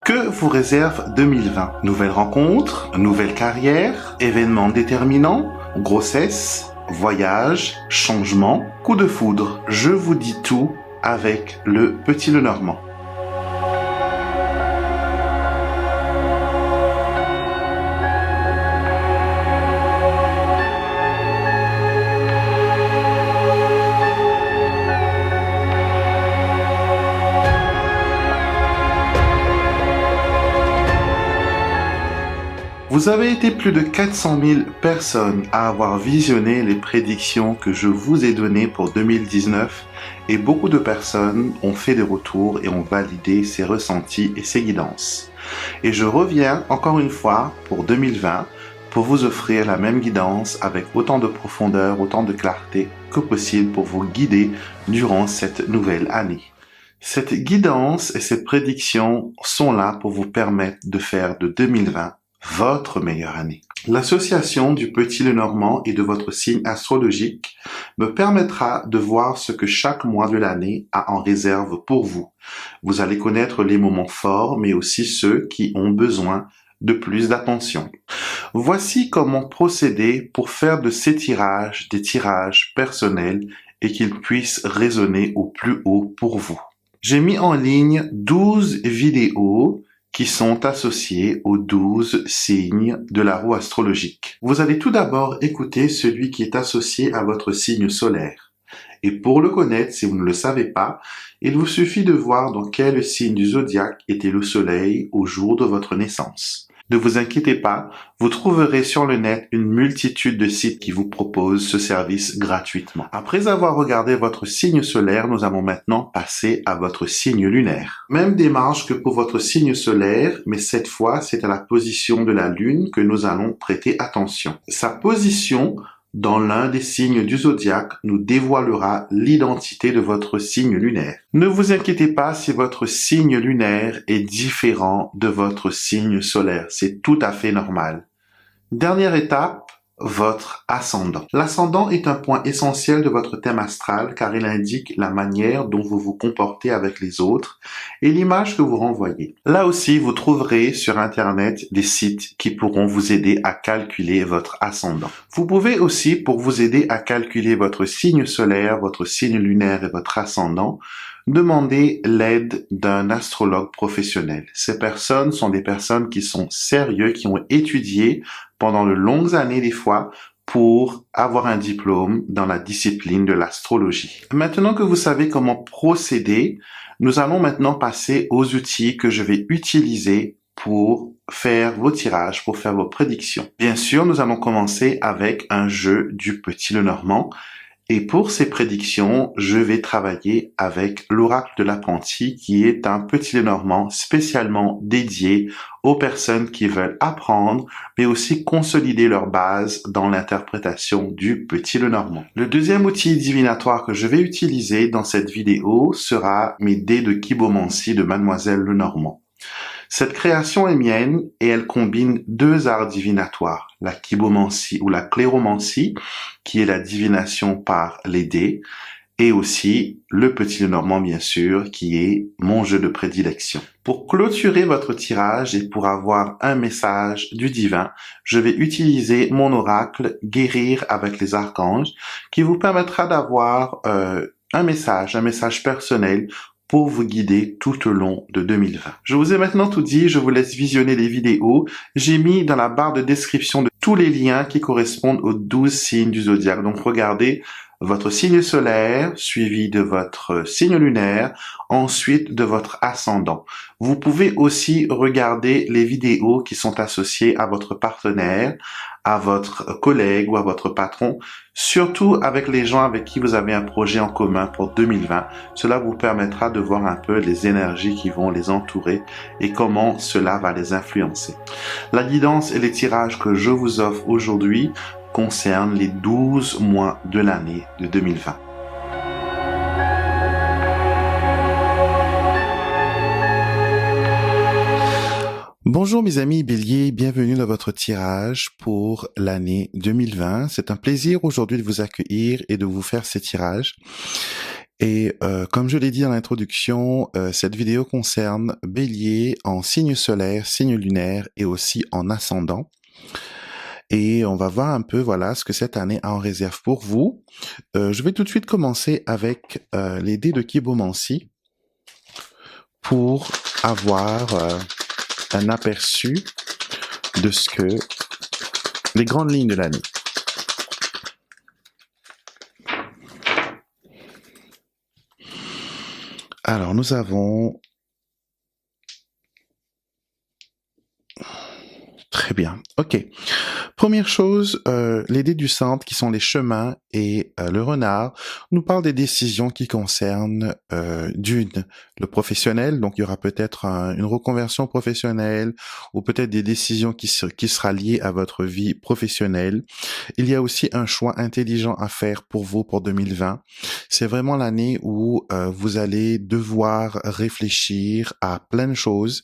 Que vous réserve 2020? Nouvelles rencontres, nouvelles carrières, événements déterminants, grossesse, voyage, changement, coup de foudre. Je vous dis tout avec le Petit Lenormand. Vous avez été plus de 400 000 personnes à avoir visionné les prédictions que je vous ai données pour 2019 et beaucoup de personnes ont fait des retours et ont validé ces ressentis et ces guidances. Et je reviens encore une fois pour 2020 pour vous offrir la même guidance avec autant de profondeur, autant de clarté que possible pour vous guider durant cette nouvelle année. Cette guidance et cette prédiction sont là pour vous permettre de faire de 2020 votre meilleure année. L'association du Petit Lenormand et de votre signe astrologique me permettra de voir ce que chaque mois de l'année a en réserve pour vous. Vous allez connaître les moments forts, mais aussi ceux qui ont besoin de plus d'attention. Voici comment procéder pour faire de ces tirages des tirages personnels et qu'ils puissent résonner au plus haut pour vous. J'ai mis en ligne 12 vidéos qui sont associés aux 12 signes de la roue astrologique. Vous allez tout d'abord écouter celui qui est associé à votre signe solaire. Et pour le connaître, si vous ne le savez pas, il vous suffit de voir dans quel signe du zodiaque était le soleil au jour de votre naissance. Ne vous inquiétez pas, vous trouverez sur le net une multitude de sites qui vous proposent ce service gratuitement. Après avoir regardé votre signe solaire, nous allons maintenant passer à votre signe lunaire. Même démarche que pour votre signe solaire, mais cette fois, c'est à la position de la Lune que nous allons prêter attention. Sa position dans l'un des signes du zodiaque nous dévoilera l'identité de votre signe lunaire. Ne vous inquiétez pas si votre signe lunaire est différent de votre signe solaire. C'est tout à fait normal. Dernière étape, votre ascendant. L'ascendant est un point essentiel de votre thème astral car il indique la manière dont vous vous comportez avec les autres et l'image que vous renvoyez. Là aussi, vous trouverez sur Internet des sites qui pourront vous aider à calculer votre ascendant. Vous pouvez aussi, pour vous aider à calculer votre signe solaire, votre signe lunaire et votre ascendant, demander l'aide d'un astrologue professionnel. Ces personnes sont des personnes qui sont sérieuses, qui ont étudié pendant de longues années des fois pour avoir un diplôme dans la discipline de l'astrologie. Maintenant que vous savez comment procéder, nous allons maintenant passer aux outils que je vais utiliser pour faire vos tirages, pour faire vos prédictions. Bien sûr, nous allons commencer avec un jeu du Petit Lenormand. Et pour ces prédictions, je vais travailler avec l'oracle de l'apprenti qui est un Petit Lenormand spécialement dédié aux personnes qui veulent apprendre, mais aussi consolider leur base dans l'interprétation du Petit Lenormand. Le deuxième outil divinatoire que je vais utiliser dans cette vidéo sera mes dés de Kibomancie de Mademoiselle Lenormand. Cette création est mienne et elle combine deux arts divinatoires, la kibomancie ou la cléromancie, qui est la divination par les dés, et aussi le Petit Lenormand, bien sûr, qui est mon jeu de prédilection. Pour clôturer votre tirage et pour avoir un message du divin, je vais utiliser mon oracle Guérir avec les archanges, qui vous permettra d'avoir un message personnel pour vous guider tout au long de 2020. Je vous ai maintenant tout dit, je vous laisse visionner les vidéos. J'ai mis dans la barre de description de tous les liens qui correspondent aux 12 signes du zodiaque. Donc regardez votre signe solaire, suivi de votre signe lunaire, ensuite de votre ascendant. Vous pouvez aussi regarder les vidéos qui sont associées à votre partenaire, à votre collègue ou à votre patron, surtout avec les gens avec qui vous avez un projet en commun pour 2020. Cela vous permettra de voir un peu les énergies qui vont les entourer et comment cela va les influencer. La guidance et les tirages que je vous offre aujourd'hui concernent les 12 mois de l'année de 2020. Bonjour mes amis Bélier, bienvenue dans votre tirage pour l'année 2020. C'est un plaisir aujourd'hui de vous accueillir et de vous faire ces tirages. Et comme je l'ai dit dans l'introduction, cette vidéo concerne Bélier en signe solaire, signe lunaire et aussi en ascendant. Et on va voir un peu voilà ce que cette année a en réserve pour vous. Je vais tout de suite commencer avec les dés de Kibomancy pour avoir un aperçu de ce que les grandes lignes de l'année. Alors nous avons très bien. Ok. Première chose, les dés du centre qui sont les chemins et le renard nous parlent des décisions qui concernent le professionnel, donc il y aura peut-être une reconversion professionnelle ou peut-être des décisions qui sera liée à votre vie professionnelle. Il y a aussi un choix intelligent à faire pour vous pour 2020. C'est vraiment l'année où vous allez devoir réfléchir à plein de choses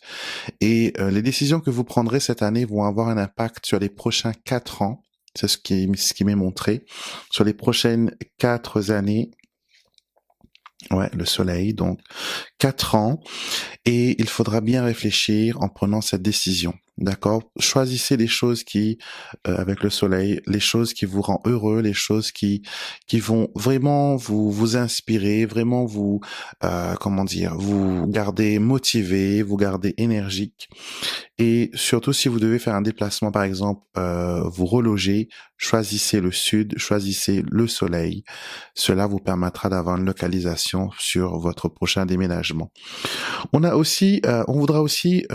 et les décisions que vous prendrez cette année vont avoir un impact sur les prochains 4 ans. C'est ce qui m'est montré. Sur les prochaines 4 années. Ouais, le soleil, donc 4 ans. Et il faudra bien réfléchir en prenant cette décision. D'accord? Choisissez les choses qui, avec le soleil, les choses qui vous rendent heureux, les choses qui vont vraiment vous inspirer, vraiment vous, vous garder motivé, vous garder énergique. Et surtout, si vous devez faire un déplacement, par exemple, vous reloger, choisissez le sud, choisissez le soleil. Cela vous permettra d'avoir une localisation sur votre prochain déménagement. On voudra aussi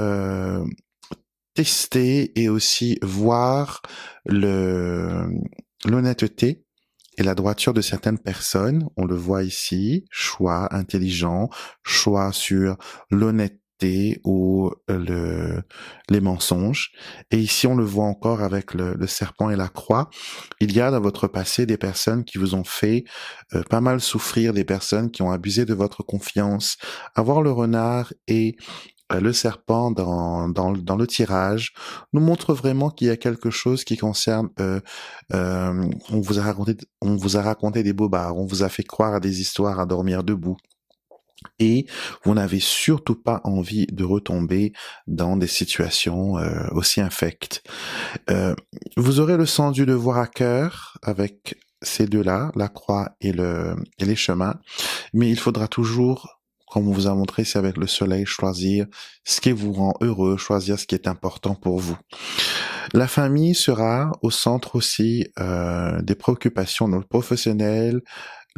tester et aussi voir l'honnêteté et la droiture de certaines personnes. On le voit ici, choix intelligent, choix sur l'honnêteté ou les mensonges. Et ici, on le voit encore avec le serpent et la croix. Il y a dans votre passé des personnes qui vous ont fait pas mal souffrir, des personnes qui ont abusé de votre confiance. Avoir le renard et le serpent dans le tirage nous montre vraiment qu'il y a quelque chose qui concerne on vous a raconté des bobards, on vous a fait croire à des histoires à dormir debout et vous n'avez surtout pas envie de retomber dans des situations aussi infectes. Vous aurez le sens du devoir à cœur avec ces deux-là, la croix et les chemins, mais il faudra toujours, comme on vous a montré, c'est avec le soleil, choisir ce qui vous rend heureux, choisir ce qui est important pour vous. La famille sera au centre aussi des préoccupations de le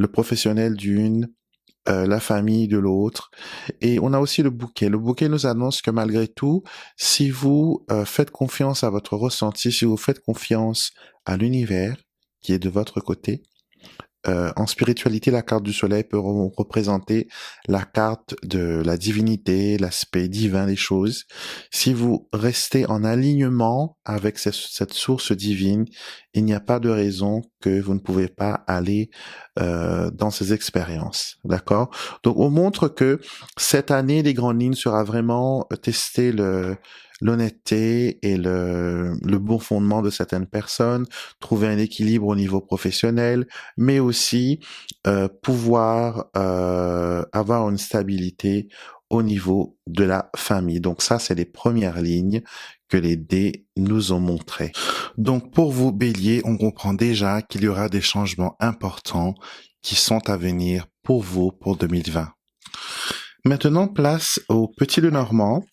professionnel d'une, la famille de l'autre. Et on a aussi le bouquet. Le bouquet nous annonce que malgré tout, si vous faites confiance à votre ressenti, si vous faites confiance à l'univers qui est de votre côté, en spiritualité, la carte du soleil peut représenter la carte de la divinité, l'aspect divin des choses. Si vous restez en alignement avec cette source divine, il n'y a pas de raison que vous ne pouvez pas aller dans ces expériences. D'accord? Donc, on montre que cette année, les grandes lignes sera vraiment tester l'honnêteté et le bon fondement de certaines personnes, trouver un équilibre au niveau professionnel, mais aussi pouvoir avoir une stabilité au niveau de la famille. Donc ça, c'est les premières lignes que les dés nous ont montrées. Donc pour vous, Bélier, on comprend déjà qu'il y aura des changements importants qui sont à venir pour vous pour 2020. Maintenant, place au Petit Lenormand.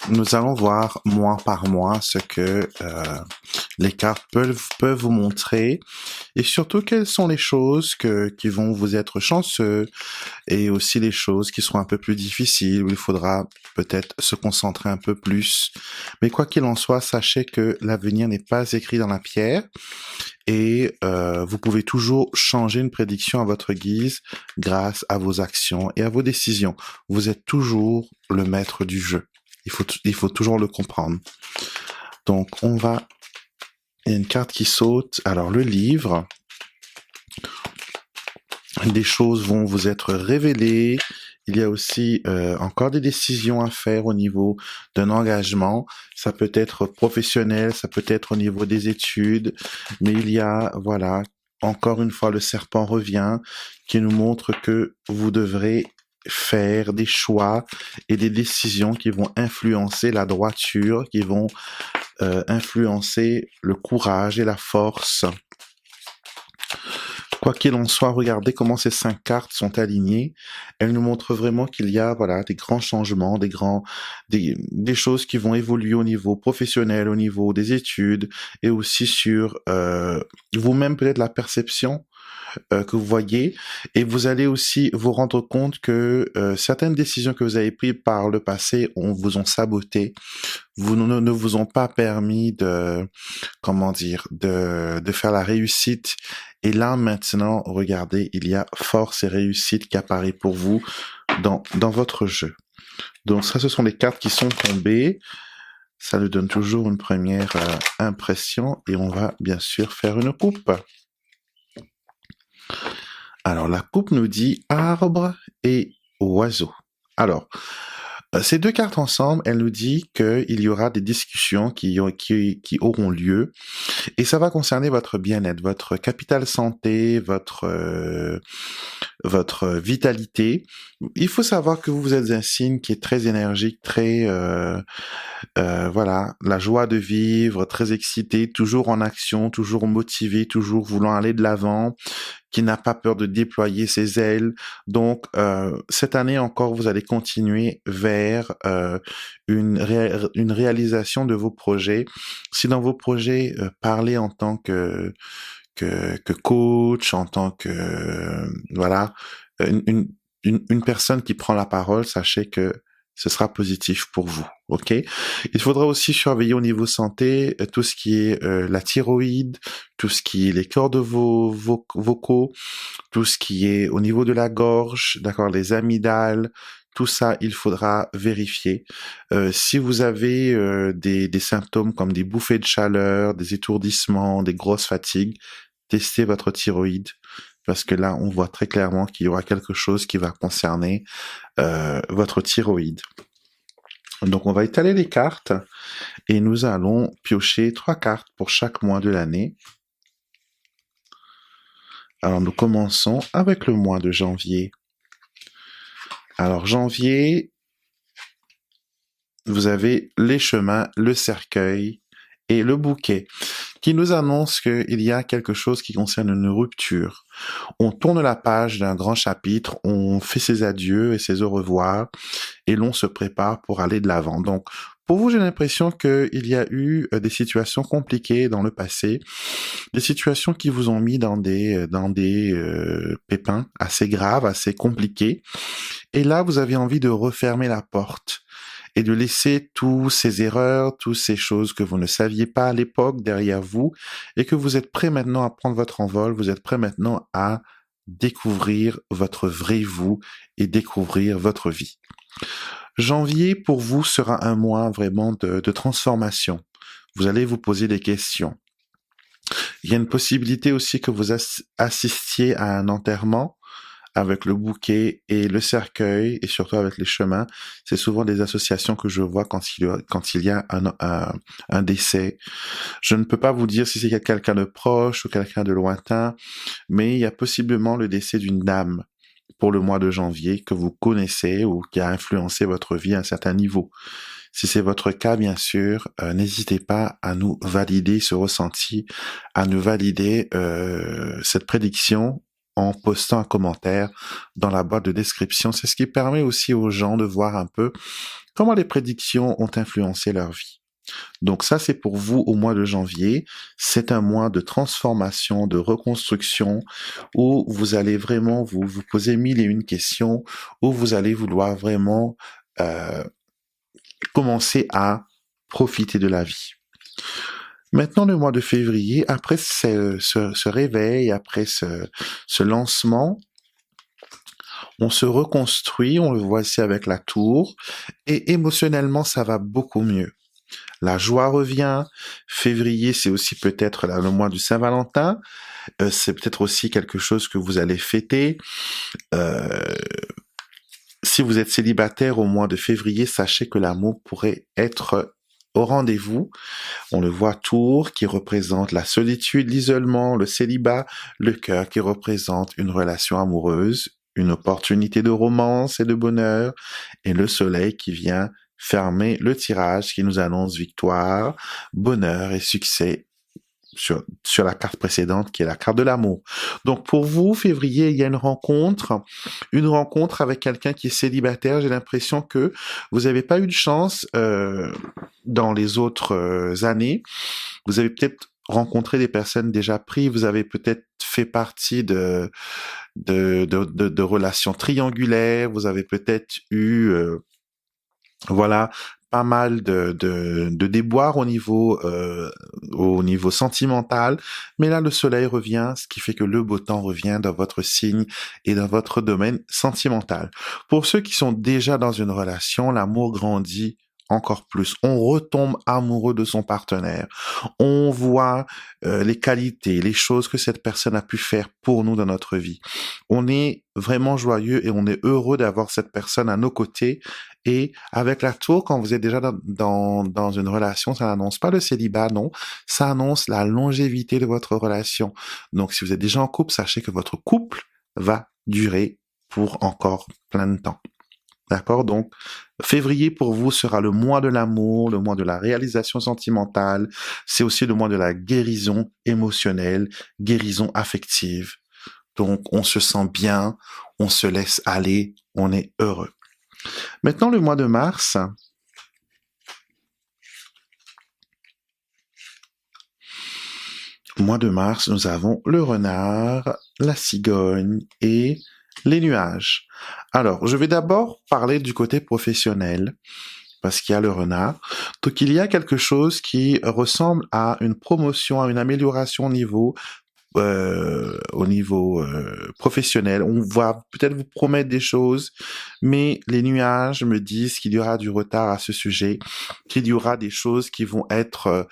Nous allons voir mois par mois ce que les cartes peuvent vous montrer et surtout quelles sont les choses qui vont vous être chanceux et aussi les choses qui seront un peu plus difficiles où il faudra peut-être se concentrer un peu plus. Mais quoi qu'il en soit, sachez que l'avenir n'est pas écrit dans la pierre et vous pouvez toujours changer une prédiction à votre guise grâce à vos actions et à vos décisions. Vous êtes toujours le maître du jeu. Il faut toujours le comprendre. Donc, il y a une carte qui saute. Alors, le livre. Des choses vont vous être révélées. Il y a aussi encore des décisions à faire au niveau d'un engagement. Ça peut être professionnel, ça peut être au niveau des études. Mais il y a, voilà, encore une fois, le serpent revient, qui nous montre que vous devrez faire des choix et des décisions qui vont influencer la droiture, qui vont influencer le courage et la force. Quoi qu'il en soit, regardez comment ces 5 cartes sont alignées. Elles nous montrent vraiment qu'il y a, voilà, des grands changements, des choses qui vont évoluer au niveau professionnel, au niveau des études et aussi sur vous-même peut-être la perception que vous voyez, et vous allez aussi vous rendre compte que certaines décisions que vous avez prises par le passé vous ont saboté, ne vous ont pas permis de, comment dire, de faire la réussite. Et là maintenant, regardez, il y a force et réussite qui apparaît pour vous dans votre jeu. Donc ça, ce sont les cartes qui sont tombées. Ça nous donne toujours une première impression, et on va bien sûr faire une coupe. Alors, la coupe nous dit arbre et oiseau. Alors, ces 2 cartes ensemble, elles nous disent qu'il y aura des discussions qui auront lieu, et ça va concerner votre bien-être, votre capital santé, votre vitalité. Il faut savoir que vous êtes un signe qui est très énergique, très voilà, la joie de vivre, très excité, toujours en action, toujours motivé, toujours voulant aller de l'avant, qui n'a pas peur de déployer ses ailes. Donc, cette année encore, vous allez continuer vers une réalisation de vos projets. Si dans vos projets, parlez en tant que coach, en tant que voilà, une personne qui prend la parole, sachez que ce sera positif pour vous, ok? Il faudra aussi surveiller au niveau santé tout ce qui est la thyroïde, tout ce qui est les cordes vocaux, tout ce qui est au niveau de la gorge, d'accord, les amygdales, tout ça, il faudra vérifier. Si vous avez des symptômes comme des bouffées de chaleur, des étourdissements, des grosses fatigues, testez votre thyroïde, parce que là, on voit très clairement qu'il y aura quelque chose qui va concerner votre thyroïde. Donc, on va étaler les cartes et nous allons piocher 3 cartes pour chaque mois de l'année. Alors, nous commençons avec le mois de janvier. Alors, janvier, vous avez les chemins, le cercueil et le bouquet, qui nous annonce qu'il y a quelque chose qui concerne une rupture. On tourne la page d'un grand chapitre, on fait ses adieux et ses au revoir, et l'on se prépare pour aller de l'avant. Donc, pour vous, j'ai l'impression qu'il y a eu des situations compliquées dans le passé, des situations qui vous ont mis dans des pépins assez graves, assez compliqués, et là, vous avez envie de refermer la porte et de laisser tous ces erreurs, toutes ces choses que vous ne saviez pas à l'époque derrière vous, et que vous êtes prêt maintenant à prendre votre envol, vous êtes prêt maintenant à découvrir votre vrai vous et découvrir votre vie. Janvier, pour vous, sera un mois vraiment de transformation. Vous allez vous poser des questions. Il y a une possibilité aussi que vous assistiez à un enterrement, avec le bouquet et le cercueil, et surtout avec les chemins. C'est souvent des associations que je vois quand il y a un décès. Je ne peux pas vous dire si c'est quelqu'un de proche ou quelqu'un de lointain, mais il y a possiblement le décès d'une dame pour le mois de janvier que vous connaissez ou qui a influencé votre vie à un certain niveau. Si c'est votre cas, bien sûr, n'hésitez pas à nous valider ce ressenti, à nous valider cette prédiction en postant un commentaire dans la boîte de description. C'est ce qui permet aussi aux gens de voir un peu comment les prédictions ont influencé leur vie. Donc ça, c'est pour vous au mois de janvier. C'est un mois de transformation, de reconstruction, où vous allez vraiment vous poser 1001 questions, où vous allez vouloir vraiment commencer à profiter de la vie. Maintenant, le mois de février, après ce réveil, après ce lancement, on se reconstruit, on le voit ici avec la tour, et émotionnellement, ça va beaucoup mieux. La joie revient. Février, c'est aussi peut-être le mois du Saint-Valentin. C'est peut-être aussi quelque chose que vous allez fêter. Si vous êtes célibataire au mois de février, sachez que l'amour pourrait être au rendez-vous. On le voit Tour qui représente la solitude, l'isolement, le célibat, le cœur qui représente une relation amoureuse, une opportunité de romance et de bonheur, et le soleil qui vient fermer le tirage qui nous annonce victoire, bonheur et succès sur la carte précédente qui est la carte de l'amour. Donc pour vous, février, il y a une rencontre avec quelqu'un qui est célibataire. J'ai l'impression que vous n'avez pas eu de chance dans les autres années. Vous avez peut-être rencontré des personnes déjà prises, vous avez peut-être fait partie de relations triangulaires, vous avez peut-être eu voilà, pas mal de déboires au niveau sentimental, mais là le soleil revient, ce qui fait que le beau temps revient dans votre signe et dans votre domaine sentimental. Pour ceux qui sont déjà dans une relation, l'amour grandit encore plus. On retombe amoureux de son partenaire. On voit les qualités, les choses que cette personne a pu faire pour nous dans notre vie. On est vraiment joyeux et on est heureux d'avoir cette personne à nos côtés. Et avec la tour, quand vous êtes déjà dans une relation, ça n'annonce pas le célibat, non. Ça annonce la longévité de votre relation. Donc, si vous êtes déjà en couple, sachez que votre couple va durer pour encore plein de temps. D'accord? Donc, février pour vous sera le mois de l'amour, le mois de la réalisation sentimentale. C'est aussi le mois de la guérison émotionnelle, guérison affective. Donc, on se sent bien, on se laisse aller, on est heureux. Maintenant, le mois de mars. Mois de mars, nous avons le renard, la cigogne et les nuages. Alors, je vais d'abord parler du côté professionnel, parce qu'il y a le renard. Donc, il y a quelque chose qui ressemble à une promotion, à une amélioration au niveau professionnel. On va peut-être vous promettre des choses, mais les nuages me disent qu'il y aura du retard à ce sujet, qu'il y aura des choses qui vont être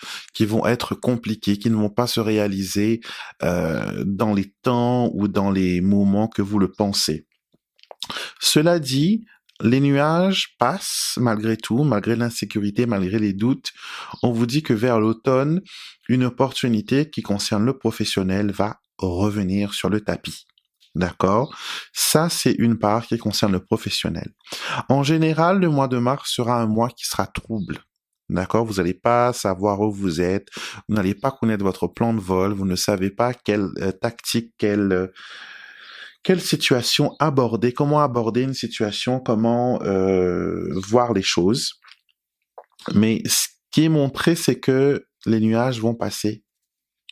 compliquées, qui ne vont pas se réaliser dans les temps ou dans les moments que vous le pensez. Cela dit, les nuages passent malgré tout, malgré l'insécurité, malgré les doutes. On vous dit que vers l'automne, une opportunité qui concerne le professionnel va revenir sur le tapis. D'accord? Ça, c'est une part qui concerne le professionnel. En général, le mois de mars sera un mois qui sera trouble. D'accord? Vous n'allez pas savoir où vous êtes. Vous n'allez pas connaître votre plan de vol. Vous ne savez pas quelle tactique, quelle situation aborder, comment aborder une situation, comment voir les choses. Mais ce qui est montré, c'est que les nuages vont passer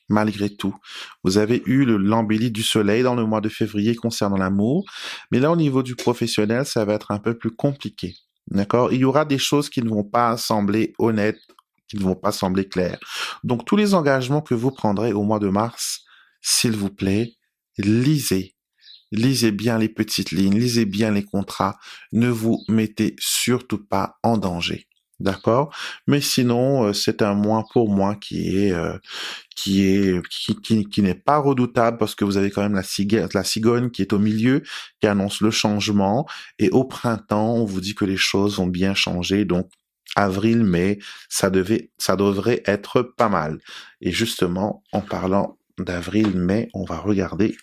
malgré tout. Vous avez eu l'embellie du soleil dans le mois de février concernant l'amour, mais là au niveau du professionnel, ça va être un peu plus compliqué. D'accord? Il y aura des choses qui ne vont pas sembler honnêtes, qui ne vont pas sembler claires. Donc tous les engagements que vous prendrez au mois de mars, s'il vous plaît, lisez. Lisez bien les petites lignes, lisez bien les contrats, ne vous mettez surtout pas en danger. D'accord? Mais sinon, c'est un mois pour moi qui n'est pas redoutable parce que vous avez quand même la cigogne qui est au milieu, qui annonce le changement. Et au printemps, on vous dit que les choses vont bien changer. Donc, avril, mai, ça devrait être pas mal. Et justement, en parlant d'avril, mai, on va regarder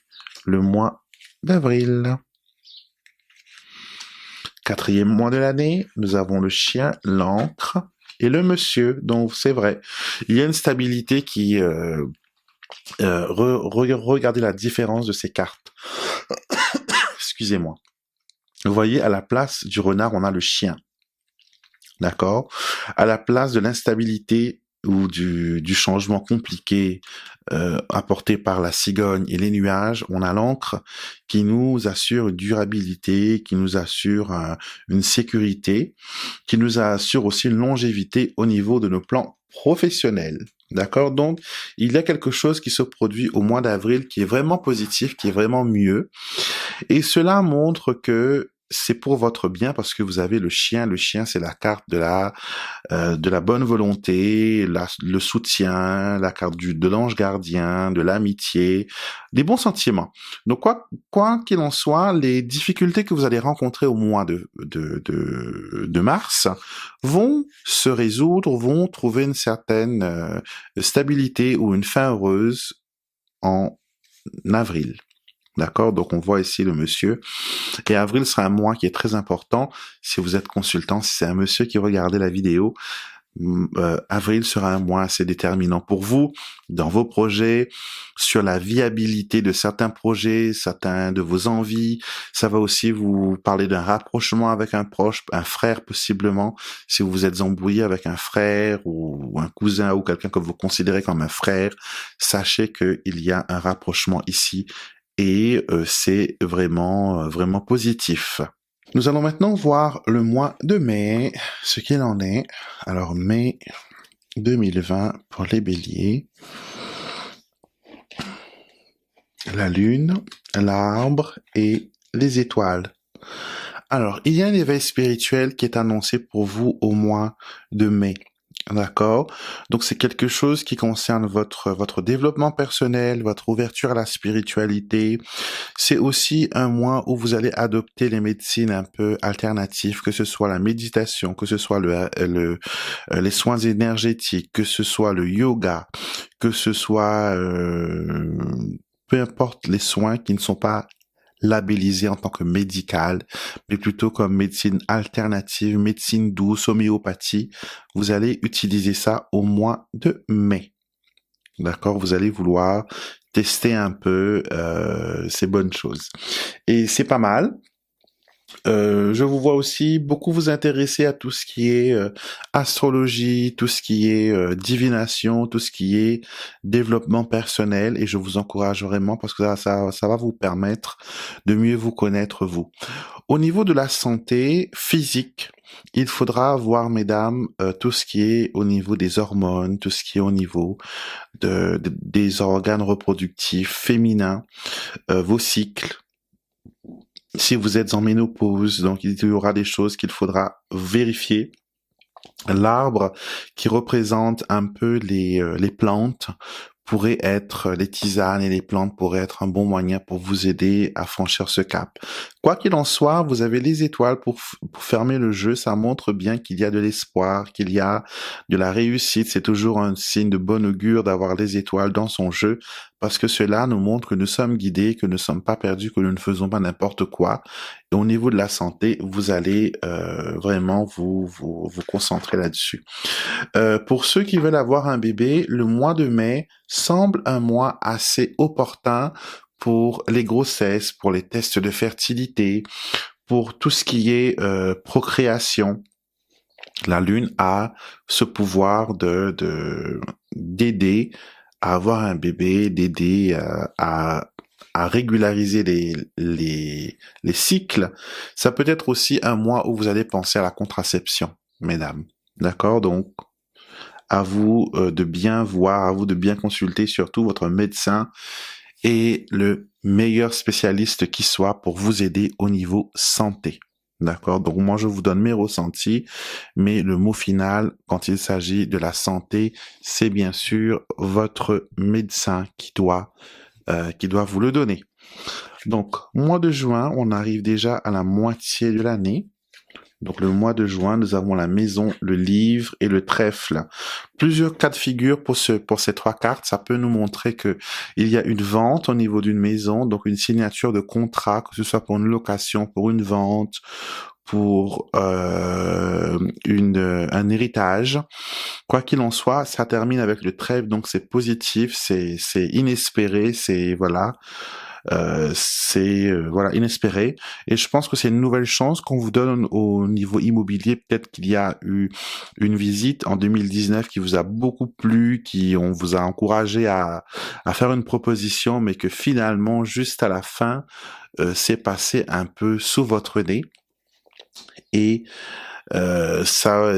le mois d'avril. 4e mois de l'année, nous avons le chien, l'encre et le monsieur. Donc c'est vrai, il y a une stabilité qui... regardez la différence de ces cartes. Excusez-moi. Vous voyez, à la place du renard, on a le chien. D'accord? À la place de l'instabilité ou du changement compliqué apporté par la cigogne et les nuages, on a l'encre qui nous assure une durabilité, qui nous assure une sécurité, qui nous assure aussi une longévité au niveau de nos plans professionnels. D'accord? Donc, il y a quelque chose qui se produit au mois d'avril qui est vraiment positif, qui est vraiment mieux. Et cela montre que c'est pour votre bien parce que vous avez le chien. Le chien, c'est la carte de la bonne volonté, le soutien, la carte de l'ange gardien, de l'amitié, des bons sentiments. Donc quoi qu'il en soit, les difficultés que vous allez rencontrer au mois de mars vont se résoudre, vont trouver une certaine stabilité ou une fin heureuse en avril. D'accord? Donc, on voit ici le monsieur. Et avril sera un mois qui est très important. Si vous êtes consultant, si c'est un monsieur qui regardait la vidéo, avril sera un mois assez déterminant pour vous, dans vos projets, sur la viabilité de certains projets, certains de vos envies. Ça va aussi vous parler d'un rapprochement avec un proche, un frère possiblement, si vous vous êtes embrouillé avec un frère ou un cousin ou quelqu'un que vous considérez comme un frère. Sachez qu'il y a un rapprochement ici et c'est vraiment positif. Nous allons maintenant voir le mois de mai, ce qu'il en est. Alors mai 2020 pour les béliers. La lune, l'arbre et les étoiles. Alors, il y a un éveil spirituel qui est annoncé pour vous au mois de mai. D'accord? Donc c'est quelque chose qui concerne votre développement personnel, votre ouverture à la spiritualité. C'est aussi un mois où vous allez adopter les médecines un peu alternatives, que ce soit la méditation, que ce soit les soins énergétiques, que ce soit le yoga, que ce soit peu importe les soins qui ne sont pas labellisé en tant que médical, mais plutôt comme médecine alternative, médecine douce, homéopathie. Vous allez utiliser ça au mois de mai. D'accord? Vous allez vouloir tester un peu ces bonnes choses. Et c'est pas mal. Je vous vois aussi beaucoup vous intéresser à tout ce qui est astrologie, tout ce qui est divination, tout ce qui est développement personnel et je vous encourage vraiment parce que ça va vous permettre de mieux vous connaître vous. Au niveau de la santé physique, il faudra voir, mesdames, tout ce qui est au niveau des hormones, tout ce qui est au niveau des organes reproductifs féminins, vos cycles. Si vous êtes en ménopause, donc il y aura des choses qu'il faudra vérifier. L'arbre qui représente un peu les plantes pourrait être, les tisanes et les plantes pourraient être un bon moyen pour vous aider à franchir ce cap. Quoi qu'il en soit, vous avez les étoiles pour fermer le jeu. Ça montre bien qu'il y a de l'espoir, qu'il y a de la réussite. C'est toujours un signe de bon augure d'avoir les étoiles dans son jeu parce que cela nous montre que nous sommes guidés, que nous ne sommes pas perdus, que nous ne faisons pas n'importe quoi. Et au niveau de la santé, vous allez vraiment vous concentrer là-dessus. Pour ceux qui veulent avoir un bébé, le mois de mai semble un mois assez opportun pour les grossesses, pour les tests de fertilité, pour tout ce qui est procréation. La lune a ce pouvoir d'aider à avoir un bébé, d'aider à régulariser les cycles. Ça peut être aussi un mois où vous allez penser à la contraception, mesdames. D'accord? Donc, à vous de bien voir, à vous de bien consulter surtout votre médecin et le meilleur spécialiste qui soit pour vous aider au niveau santé. D'accord? Donc moi je vous donne mes ressentis, mais le mot final quand il s'agit de la santé, c'est bien sûr votre médecin qui doit vous le donner. Donc mois de juin, on arrive déjà à la moitié de l'année. Donc le mois de juin, nous avons la maison, le livre et le trèfle. Plusieurs cas de figure pour ces trois cartes. Ça peut nous montrer que il y a une vente au niveau d'une maison, donc une signature de contrat, que ce soit pour une location, pour une vente, pour un héritage. Quoi qu'il en soit, ça termine avec le trèfle, donc c'est positif, c'est inespéré, c'est voilà. Voilà inespéré et je pense que c'est une nouvelle chance qu'on vous donne au niveau immobilier. Peut-être qu'il y a eu une visite en 2019 qui vous a beaucoup plu, on vous a encouragé à faire une proposition, mais que finalement juste à la fin c'est passé un peu sous votre nez et ça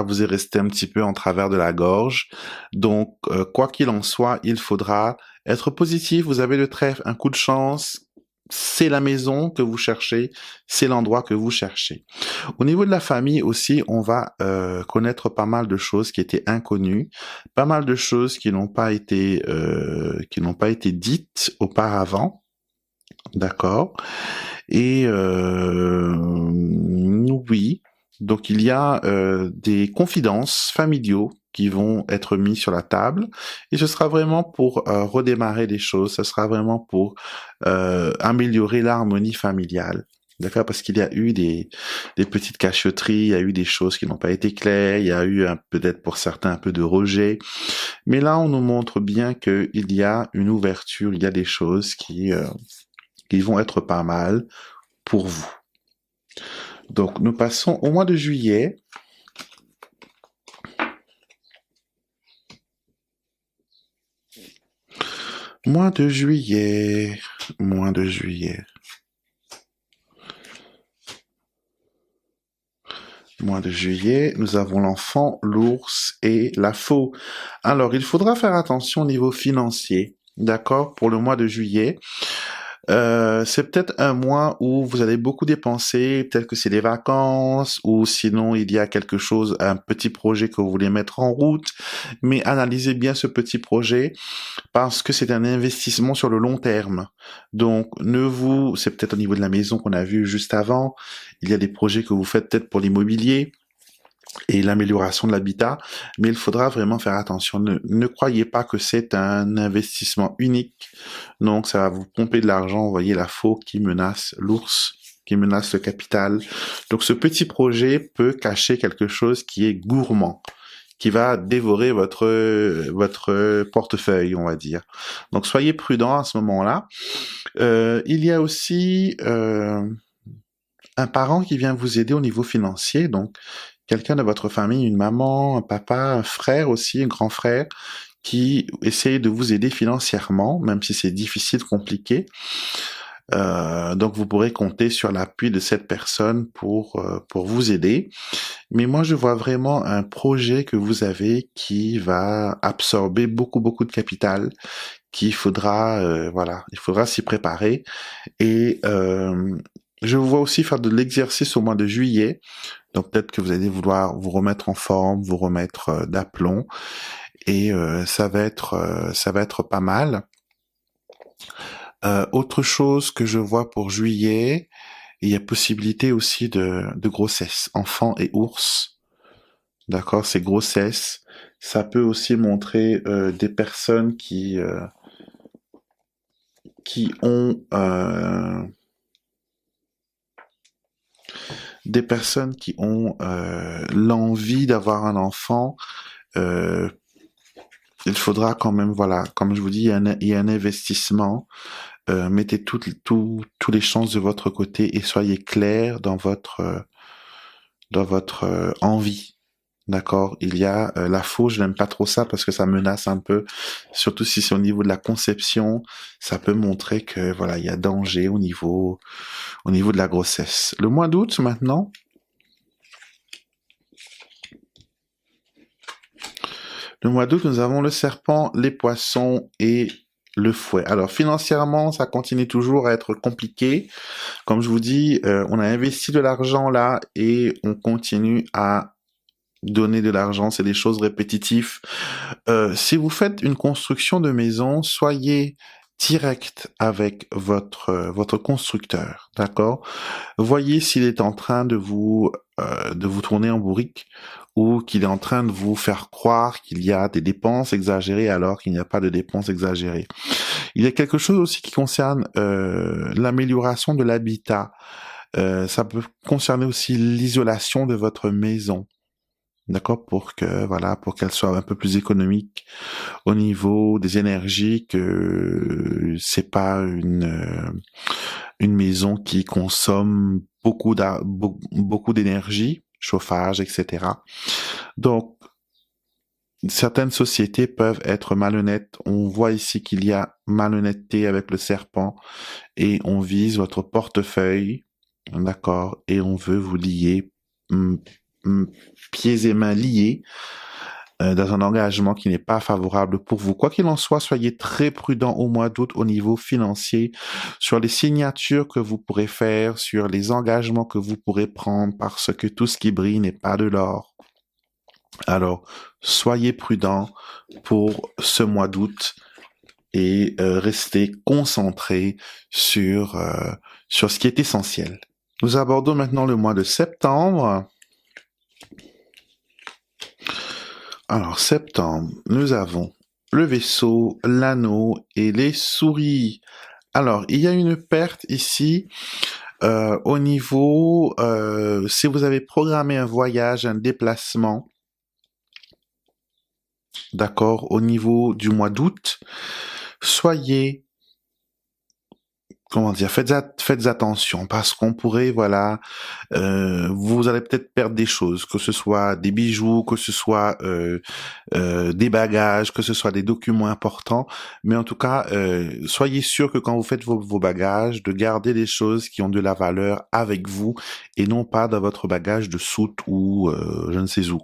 vous est resté un petit peu en travers de la gorge. Donc, quoi qu'il en soit, il faudra être positif. Vous avez le trèfle, un coup de chance. c'est la maison que vous cherchez, c'est l'endroit que vous cherchez. Au niveau de la famille aussi, on va connaître pas mal de choses qui étaient inconnues, pas mal de choses qui n'ont pas été dites auparavant, d'accord. Et oui, donc il y a des confidences familiaux qui vont être mis sur la table et ce sera vraiment pour redémarrer les choses, ce sera vraiment pour améliorer l'harmonie familiale. D'accord, parce qu'il y a eu des petites cachotteries, il y a eu des choses qui n'ont pas été claires, il y a eu peut-être pour certains un peu de rejet, mais là on nous montre bien qu'il y a une ouverture, il y a des choses qui vont être pas mal pour vous. Donc nous passons au mois de juillet. Mois de juillet, mois de juillet. Mois de juillet, nous avons l'enfant, l'ours et la faux. Alors, il faudra faire attention au niveau financier, d'accord, pour le mois de juillet. C'est peut-être un mois où vous allez beaucoup dépenser, peut-être que c'est les vacances, ou sinon il y a quelque chose, un petit projet que vous voulez mettre en route, mais analysez bien ce petit projet parce que c'est un investissement sur le long terme. Donc, c'est peut-être au niveau de la maison qu'on a vu juste avant, il y a des projets que vous faites peut-être pour l'immobilier, et l'amélioration de l'habitat, mais il faudra vraiment faire attention. Ne croyez pas que c'est un investissement unique. Donc, ça va vous pomper de l'argent. Vous voyez la faux qui menace l'ours, qui menace le capital. Donc, ce petit projet peut cacher quelque chose qui est gourmand, qui va dévorer votre portefeuille, on va dire. Donc, soyez prudents à ce moment-là. Il y a aussi un parent qui vient vous aider au niveau financier, donc quelqu'un de votre famille, une maman, un papa, un frère aussi, un grand frère, qui essaye de vous aider financièrement, même si c'est difficile, compliqué. Donc vous pourrez compter sur l'appui de cette personne pour vous aider. Mais moi je vois vraiment un projet que vous avez qui va absorber beaucoup de capital, qu'il faudra il faudra s'y préparer et je vous vois aussi faire de l'exercice au mois de juillet. Donc peut-être que vous allez vouloir vous remettre en forme, vous remettre d'aplomb, et ça va être pas mal. Autre chose que je vois pour juillet, il y a possibilité aussi de grossesse, enfant et ours. D'accord, ces grossesses, ça peut aussi montrer des personnes qui ont l'envie d'avoir un enfant. Il faudra quand même, voilà, comme je vous dis, il y a un investissement. Mettez tous les chances de votre côté et soyez clair dans votre envie. D'accord, il y a la faux, je n'aime pas trop ça parce que ça menace un peu, surtout si c'est au niveau de la conception, ça peut montrer que voilà, il y a danger au niveau de la grossesse. Le mois d'août maintenant. Le mois d'août, nous avons le serpent, les poissons et le fouet. Alors financièrement, ça continue toujours à être compliqué. Comme je vous dis, on a investi de l'argent là et on continue à donner de l'argent. C'est des choses répétitives. Si vous faites une construction de maison, soyez direct avec votre constructeur, d'accord? Voyez s'il est en train de vous tourner en bourrique ou qu'il est en train de vous faire croire qu'il y a des dépenses exagérées alors qu'il n'y a pas de dépenses exagérées. Il y a quelque chose aussi qui concerne l'amélioration de l'habitat. Ça peut concerner aussi l'isolation de votre maison. D'accord, pour qu'elle soit un peu plus économique au niveau des énergies, que c'est pas une maison qui consomme beaucoup d'énergie, chauffage, etc. Donc, certaines sociétés peuvent être malhonnêtes. On voit ici qu'il y a malhonnêteté avec le serpent et on vise votre portefeuille, d'accord, et on veut vous lier, pieds et mains liés, dans un engagement qui n'est pas favorable pour vous. Quoi qu'il en soit, soyez très prudent au mois d'août au niveau financier, sur les signatures que vous pourrez faire, sur les engagements que vous pourrez prendre, parce que tout ce qui brille n'est pas de l'or. Alors, soyez prudent pour ce mois d'août et restez concentrés sur ce qui est essentiel. Nous abordons maintenant le mois de septembre. Alors, septembre, nous avons le vaisseau, l'anneau et les souris. Alors, il y a une perte ici au niveau, si vous avez programmé un voyage, un déplacement, d'accord, au niveau du mois d'août, soyez, comment dire, faites attention parce qu'on pourrait, voilà, vous allez peut-être perdre des choses, que ce soit des bijoux, que ce soit des bagages, que ce soit des documents importants, mais en tout cas, soyez sûr que quand vous faites vos bagages, de garder les choses qui ont de la valeur avec vous et non pas dans votre bagage de soute ou je ne sais où.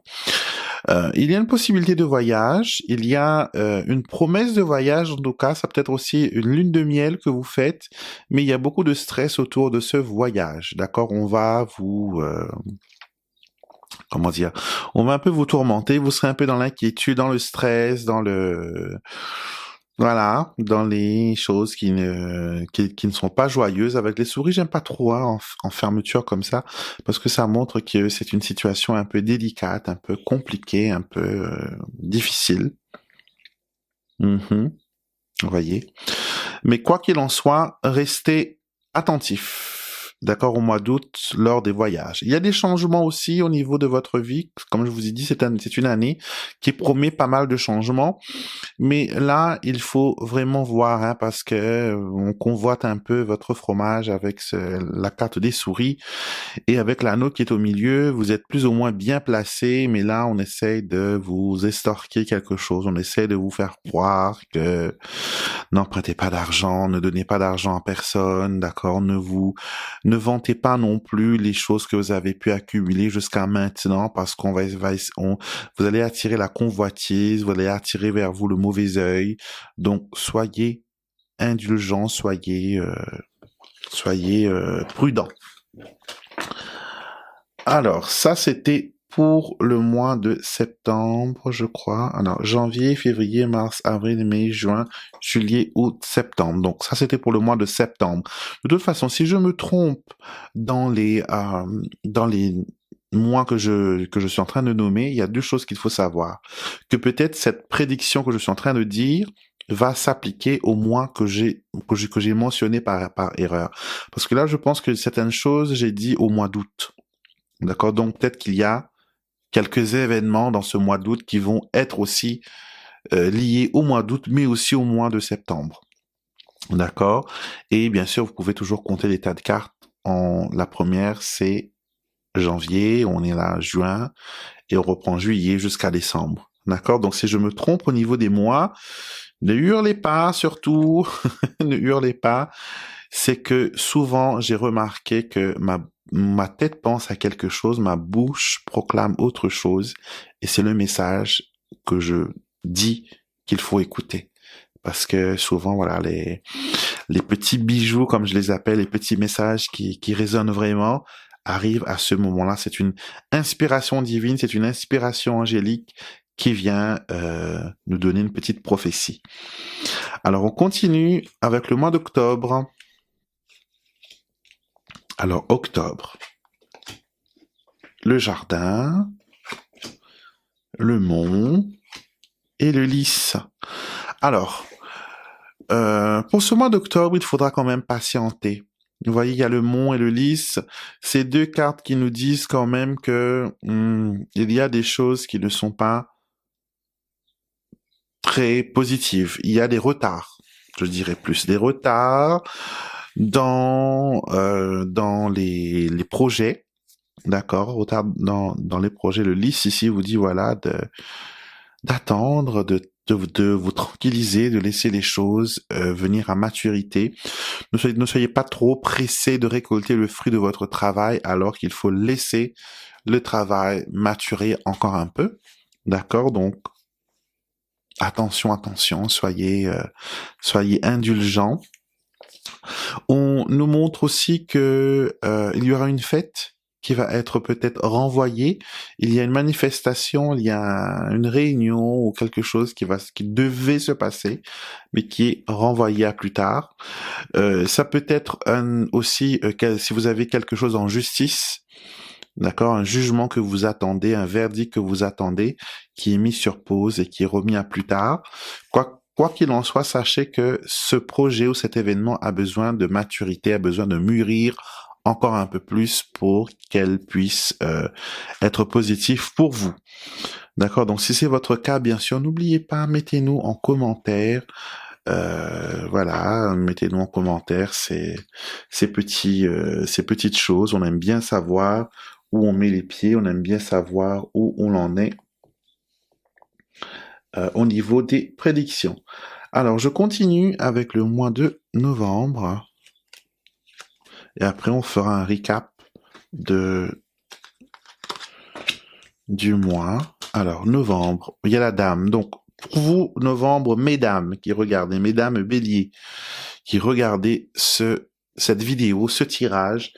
Il y a une possibilité de voyage, il y a une promesse de voyage, en tout cas, ça peut être aussi une lune de miel que vous faites, mais il y a beaucoup de stress autour de ce voyage, d'accord? On va vous... comment dire? On va un peu vous tourmenter, vous serez un peu dans l'inquiétude, dans le stress, dans le... Voilà, dans les choses qui ne sont pas joyeuses. Avec les souris, j'aime pas trop en fermeture comme ça, parce que ça montre que c'est une situation un peu délicate, un peu compliquée, un peu difficile. Mhm, vous voyez. Mais quoi qu'il en soit, restez attentifs. D'accord, au mois d'août, lors des voyages. Il y a des changements aussi au niveau de votre vie. Comme je vous ai dit, c'est une année qui promet pas mal de changements. Mais là, il faut vraiment voir, hein, parce que on convoite un peu votre fromage avec la carte des souris et avec l'anneau qui est au milieu. Vous êtes plus ou moins bien placé, mais là, on essaye de vous estorquer quelque chose. On essaie de vous faire croire que n'empruntez pas d'argent, ne donnez pas d'argent à personne, d'accord? Ne vantez pas non plus les choses que vous avez pu accumuler jusqu'à maintenant, parce vous allez attirer la convoitise, vous allez attirer vers vous le mauvais œil. Donc, soyez indulgents, soyez prudents. Alors, ça, c'était pour le mois de septembre, je crois. Alors, janvier, février, mars, avril, mai, juin, juillet, août, septembre. Donc, ça, c'était pour le mois de septembre. De toute façon, si je me trompe dans les mois que je suis en train de nommer, il y a deux choses qu'il faut savoir. Que peut-être cette prédiction que je suis en train de dire va s'appliquer au mois que j'ai mentionné par erreur. Parce que là, je pense que certaines choses, j'ai dit au mois d'août. D'accord? Donc, peut-être qu'il y a quelques événements dans ce mois d'août qui vont être aussi liés au mois d'août, mais aussi au mois de septembre. D'accord? Et bien sûr, vous pouvez toujours compter les tas de cartes. La première, c'est janvier, on est là juin, et on reprend juillet jusqu'à décembre. D'accord? Donc, si je me trompe au niveau des mois, ne hurlez pas, surtout, ne hurlez pas. C'est que souvent, j'ai remarqué que ma tête pense à quelque chose, ma bouche proclame autre chose, et c'est le message que je dis qu'il faut écouter. Parce que souvent, voilà, les petits bijoux, comme je les appelle, les petits messages qui résonnent vraiment, arrivent à ce moment-là. C'est une inspiration divine, c'est une inspiration angélique qui vient nous donner une petite prophétie. Alors, on continue avec le mois d'octobre. Alors, octobre. Le jardin, le mont et le lys. Alors, pour ce mois d'octobre, il faudra quand même patienter. Vous voyez, il y a le mont et le lys. Ces deux cartes qui nous disent quand même que il y a des choses qui ne sont pas très positives. Il y a des retards, je dirais plus, des retards dans les projets. D'accord, retard dans les projets. Le lys ici vous dit voilà d'attendre, de vous tranquilliser, de laisser les choses venir à maturité. Ne soyez pas trop pressé de récolter le fruit de votre travail alors qu'il faut laisser le travail maturer encore un peu. D'accord? Donc, attention, attention, soyez indulgents. On nous montre aussi que il y aura une fête qui va être peut-être renvoyée. Il y a une manifestation, il y a une réunion ou quelque chose qui devait se passer, mais qui est renvoyé à plus tard. Ça peut être aussi si vous avez quelque chose en justice. D'accord, un jugement que vous attendez, un verdict que vous attendez, qui est mis sur pause et qui est remis à plus tard. Quoi qu'il en soit, sachez que ce projet ou cet événement a besoin de maturité, a besoin de mûrir encore un peu plus pour qu'elle puisse être positive pour vous. D'accord, donc si c'est votre cas, bien sûr, n'oubliez pas, mettez-nous en commentaire. Voilà, mettez-nous en commentaire ces petites choses. On aime bien savoir où on met les pieds, on aime bien savoir où on en est au niveau des prédictions. Alors, je continue avec le mois de novembre et après on fera un recap du mois. Alors, novembre, il y a la dame. Donc, pour vous, novembre, mesdames qui regardez, mesdames béliers qui regardez cette vidéo, ce tirage,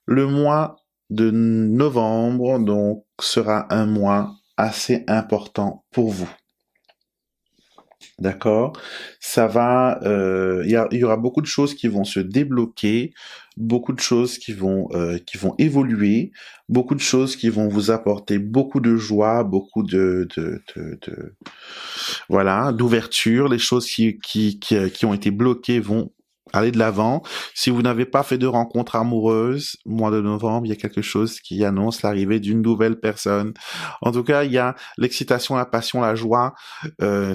le mois de novembre, donc, sera un mois assez important pour vous. D'accord? Ça va, il y aura beaucoup de choses qui vont se débloquer, beaucoup de choses qui vont évoluer, beaucoup de choses qui vont vous apporter beaucoup de joie, beaucoup voilà, d'ouverture. Les choses qui ont été bloquées vont aller de l'avant. Si vous n'avez pas fait de rencontre amoureuse, mois de novembre, il y a quelque chose qui annonce l'arrivée d'une nouvelle personne. En tout cas, il y a l'excitation, la passion, la joie,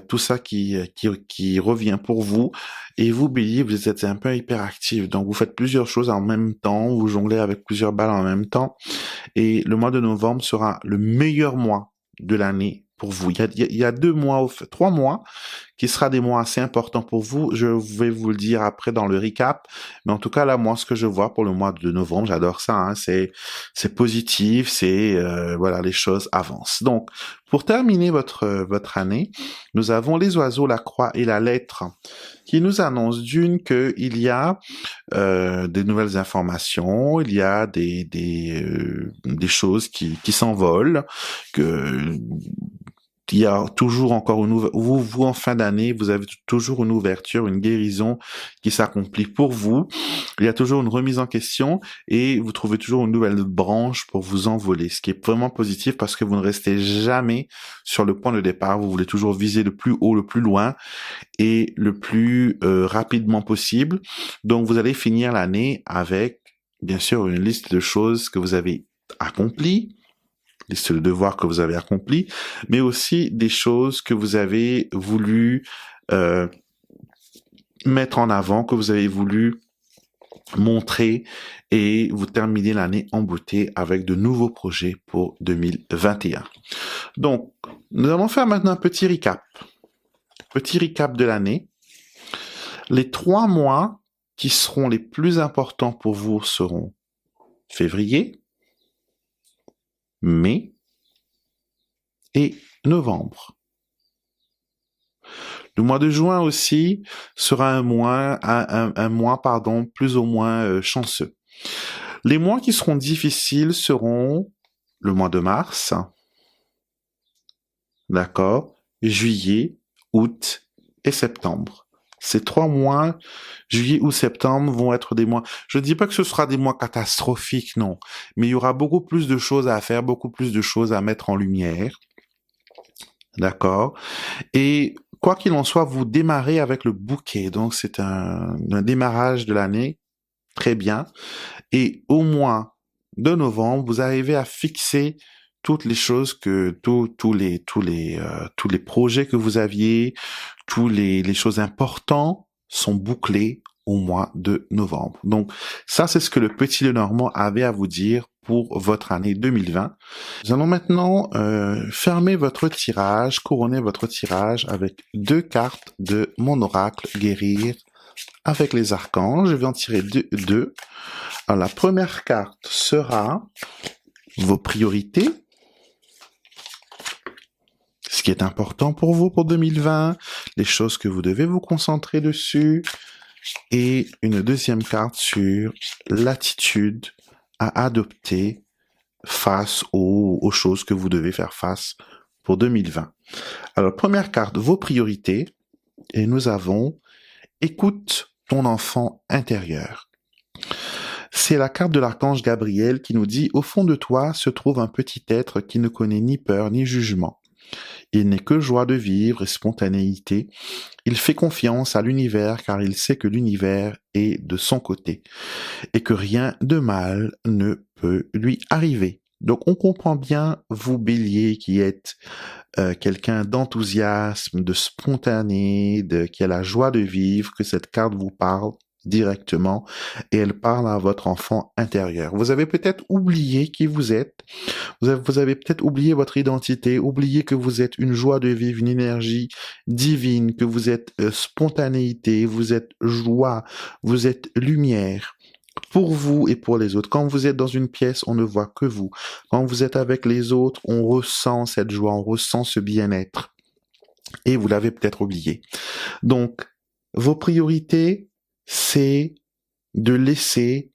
tout ça qui revient pour vous. Et vous, Bélier, vous êtes un peu hyperactif. Donc, vous faites plusieurs choses en même temps. Vous jonglez avec plusieurs balles en même temps. Et le mois de novembre sera le meilleur mois de l'année pour vous. Il y a 3 mois qui sera des mois assez importants pour vous. Je vais vous le dire après dans le recap. Mais en tout cas, là, moi, ce que je vois pour le mois de novembre, j'adore ça, hein, c'est positif, voilà, les choses avancent. Donc, pour terminer votre année, nous avons les oiseaux, la croix et la lettre qui nous annoncent d'une qu'il y a des nouvelles informations, il y a des choses qui s'envolent, que il y a toujours encore vous en fin d'année, vous avez toujours une ouverture, une guérison qui s'accomplit pour vous. Il y a toujours une remise en question et vous trouvez toujours une nouvelle branche pour vous envoler, ce qui est vraiment positif parce que vous ne restez jamais sur le point de départ. Vous voulez toujours viser le plus haut, le plus loin et le plus rapidement possible. Donc, vous allez finir l'année avec, bien sûr, une liste de choses que vous avez accomplies, liste de devoirs que vous avez accomplis, mais aussi des choses que vous avez voulu mettre en avant, que vous avez voulu montrer et vous terminez l'année en beauté avec de nouveaux projets pour 2021. Donc, nous allons faire maintenant un petit recap. Petit recap de l'année. Les 3 mois qui seront les plus importants pour vous seront février, mai et novembre. Le mois de juin aussi sera un mois plus ou moins chanceux. Les mois qui seront difficiles seront le mois de mars, d'accord, juillet, août et septembre. Ces 3 mois, juillet ou septembre, vont être des mois. Je ne dis pas que ce sera des mois catastrophiques, non. Mais il y aura beaucoup plus de choses à faire, beaucoup plus de choses à mettre en lumière. D'accord. Et quoi qu'il en soit, vous démarrez avec le bouquet. Donc, c'est un démarrage de l'année. Très bien. Et au mois de novembre, vous arrivez à fixer toutes les choses tous les projets que vous aviez, les choses importantes sont bouclés au mois de novembre. Donc, ça, c'est ce que le Petit Lenormand avait à vous dire pour votre année 2020. Nous allons maintenant fermer votre tirage, couronner votre tirage avec 2 cartes de mon oracle Guérir avec les archanges. Je vais en tirer 2. Alors, la première carte sera vos priorités. qui est important pour vous pour 2020, les choses que vous devez vous concentrer dessus, et une deuxième carte sur l'attitude à adopter face aux choses que vous devez faire face pour 2020. Alors, première carte, vos priorités, et nous avons écoute ton enfant intérieur. C'est la carte de l'archange Gabriel qui nous dit, au fond de toi se trouve un petit être qui ne connaît ni peur ni jugement. Il n'est que joie de vivre et spontanéité. Il fait confiance à l'univers car il sait que l'univers est de son côté et que rien de mal ne peut lui arriver. Donc on comprend bien, vous Bélier, qui êtes quelqu'un d'enthousiasme, de spontané, qui a la joie de vivre, que cette carte vous parle directement et elle parle à votre enfant intérieur. Vous avez peut-être oublié qui vous êtes, vous avez peut-être oublié votre identité, oublié que vous êtes une joie de vivre, une énergie divine, que vous êtes spontanéité, vous êtes joie, vous êtes lumière. Pour vous et pour les autres. Quand vous êtes dans une pièce, on ne voit que vous. Quand vous êtes avec les autres, on ressent cette joie, on ressent ce bien-être. Et vous l'avez peut-être oublié. Donc, vos priorités, c'est de laisser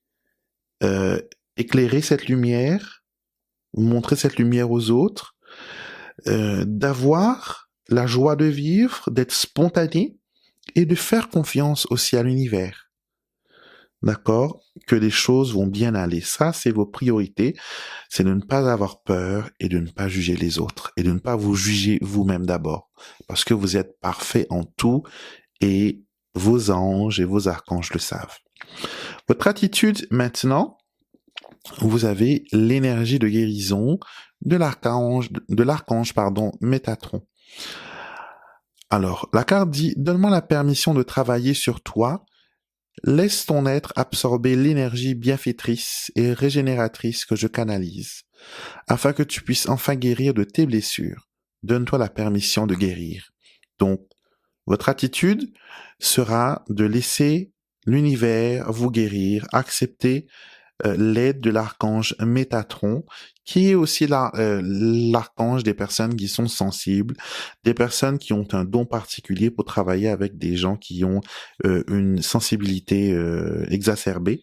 éclairer cette lumière, montrer cette lumière aux autres, d'avoir la joie de vivre, d'être spontané et de faire confiance aussi à l'univers. D'accord? Que les choses vont bien aller. Ça, c'est vos priorités. C'est de ne pas avoir peur et de ne pas juger les autres et de ne pas vous juger vous-même d'abord. Parce que vous êtes parfait en tout et vos anges et vos archanges le savent. Votre attitude maintenant, vous avez l'énergie de guérison de l'archange, Métatron. Alors, la carte dit, donne-moi la permission de travailler sur toi. Laisse ton être absorber l'énergie bienfaitrice et régénératrice que je canalise, afin que tu puisses enfin guérir de tes blessures. Donne-toi la permission de guérir. Donc, votre attitude sera de laisser l'univers vous guérir, accepter l'aide de l'archange Métatron, qui est aussi l'archange des personnes qui sont sensibles, des personnes qui ont un don particulier pour travailler avec des gens qui ont une sensibilité exacerbée.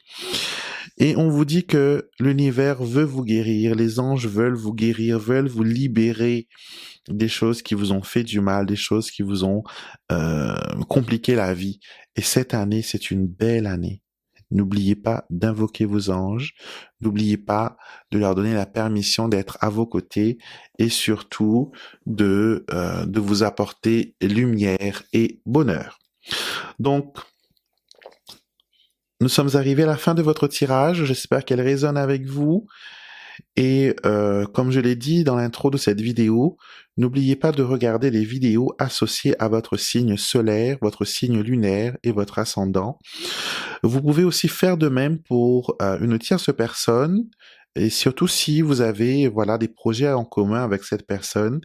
Et on vous dit que l'univers veut vous guérir, les anges veulent vous guérir, veulent vous libérer des choses qui vous ont fait du mal, des choses qui vous ont compliqué la vie. Et cette année, c'est une belle année. N'oubliez pas d'invoquer vos anges, n'oubliez pas de leur donner la permission d'être à vos côtés et surtout de vous apporter lumière et bonheur. Donc, nous sommes arrivés à la fin de votre tirage, j'espère qu'elle résonne avec vous. Et comme je l'ai dit dans l'intro de cette vidéo, n'oubliez pas de regarder les vidéos associées à votre signe solaire, votre signe lunaire et votre ascendant. Vous pouvez aussi faire de même pour une tierce personne, et surtout si vous avez des projets en commun avec cette personne.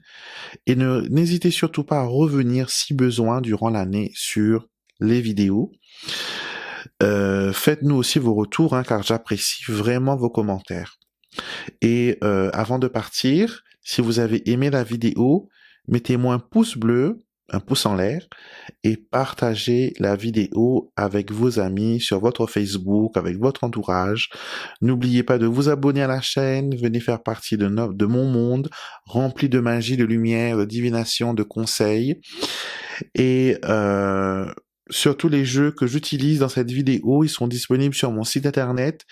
Et n'hésitez surtout pas à revenir si besoin durant l'année sur les vidéos. Faites-nous aussi vos retours, car j'apprécie vraiment vos commentaires. Et avant de partir, si vous avez aimé la vidéo, mettez-moi un pouce bleu, un pouce en l'air, et partagez la vidéo avec vos amis sur votre Facebook, avec votre entourage. N'oubliez pas de vous abonner à la chaîne, venez faire partie de mon monde, rempli de magie, de lumière, de divination, de conseils. Et surtout les jeux que j'utilise dans cette vidéo, ils sont disponibles sur mon site internet.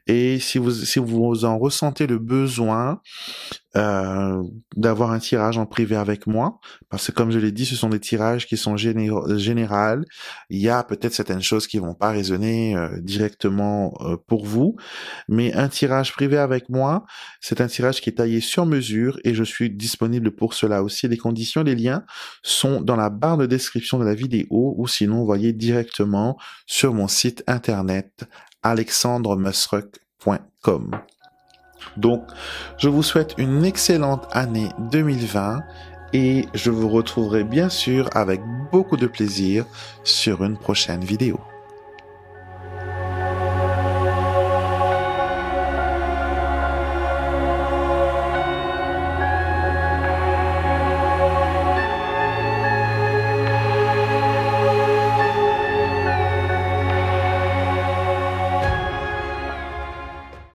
Et si vous en ressentez le besoin d'avoir un tirage en privé avec moi, parce que comme je l'ai dit, ce sont des tirages qui sont générales. Il y a peut-être certaines choses qui vont pas résonner directement pour vous, mais un tirage privé avec moi, c'est un tirage qui est taillé sur mesure et je suis disponible pour cela aussi. Les conditions, les liens sont dans la barre de description de la vidéo ou sinon voyez directement sur mon site internet alexandremusruck.com. Donc, je vous souhaite une excellente année 2020 et je vous retrouverai bien sûr avec beaucoup de plaisir sur une prochaine vidéo.